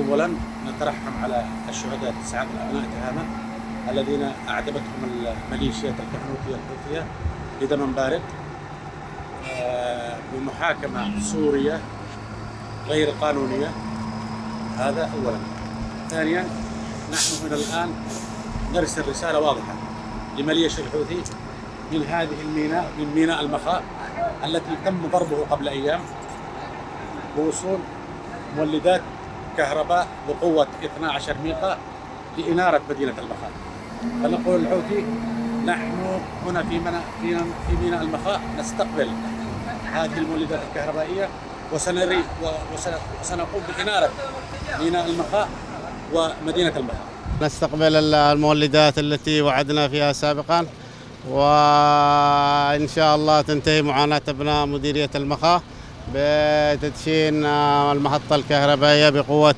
أولا نترحم على الشهداء 9 أبناء تهامة الذين أعدمتهم الميليشيات الحوثية بدم بارد بمحاكمة سورية غير قانونية. هذا أولا. ثانيا، نحن من الآن نرسل رسالة واضحة لميليشيا الحوثي من هذه الميناء، من ميناء المخاء التي تم ضربه قبل أيام، بوصول مولدات كهرباء بقوة 12 ميقا لإنارة مدينة المخاء. فنقول للحوثي نحن هنا في ميناء المخاء نستقبل هذه المولدات الكهربائية وسنقوم بإنارة ميناء المخاء ومدينة المخاء. نستقبل المولدات التي وعدنا فيها سابقا، وإن شاء الله تنتهي معاناة أبناء مديرية المخاء بتدشين المحطة الكهربائية بقوة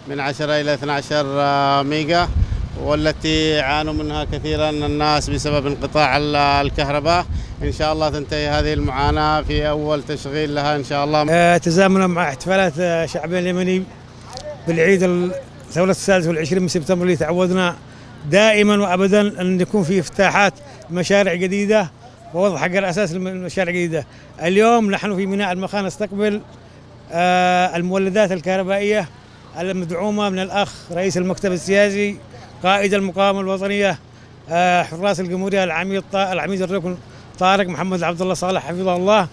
من 10 إلى 12 ميجا، والتي يعانوا منها كثيرا الناس بسبب انقطاع الكهرباء. إن شاء الله تنتهي هذه المعاناة في أول تشغيل لها إن شاء الله. تزامنا مع احتفالات شعبنا اليمني بالعيد الثورة السادس والعشرين من سبتمبر، اللي تعودنا دائما وأبدا أن يكون في افتتاحات مشاريع جديدة ووضع حجر الأساس لمشاريع جديدة. اليوم نحن في ميناء المخاء نستقبل المولدات الكهربائية المدعومة من الأخ رئيس المكتب السياسي قائد المقاومة الوطنية حراس الجمهورية العميد الركن طارق محمد عبد الله صالح حفظه الله،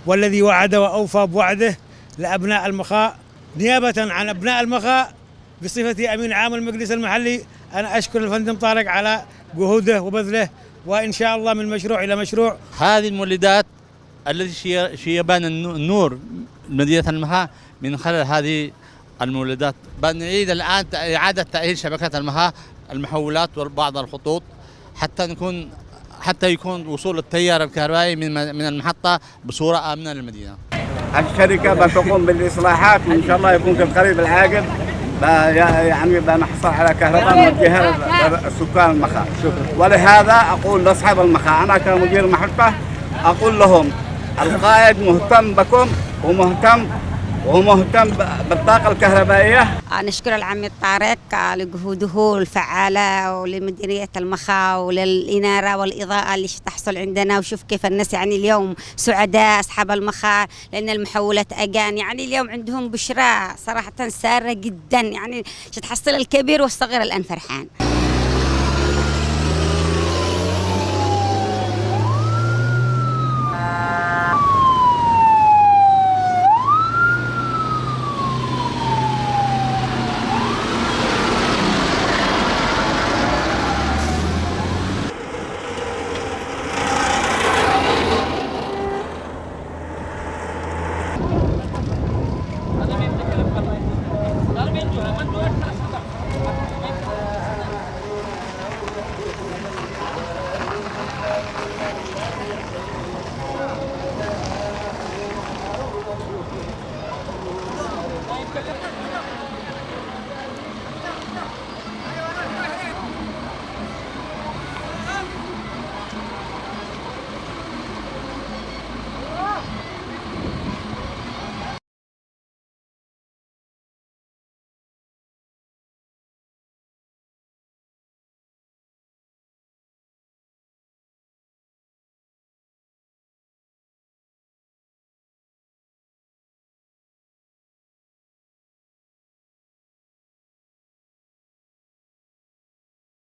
والذي وعد وأوفى بوعده لأبناء المخاء. نيابة عن أبناء المخاء بصفتي أمين عام المجلس المحلي، أنا أشكر الفندم طارق على جهوده وبذله، وإن شاء الله من مشروع إلى مشروع. هذه المولدات التي شيبان النور مدينة المخاء من خلال هذه المولدات بنعيد الآن إعادة تأهيل شبكات المخاء المحولات وبعض الخطوط حتى يكون وصول التيار الكهربائي من المحطة بصورة آمنة للمدينة. الشركة بتقوم بالإصلاحات وإن شاء الله يكون في القريب العاجل يعني بنحصل على كهرباء موجهة لسكان المخاء. ولهذا أقول لأصحاب المخاء، أنا كمدير محطة أقول لهم القائد مهتم بكم ومهتم بالطاقة الكهربائية. نشكر العميد طارق لجهوده الفعالة ولمديرية المخاء وللإنارة والإضاءة اللي تحصل عندنا. وشوف كيف الناس يعني اليوم سعداء أصحاب المخاء، لأن المحولات أجان يعني اليوم عندهم بشرى صراحة سارة جدا، يعني تحصل الكبير والصغير الآن فرحان. هذا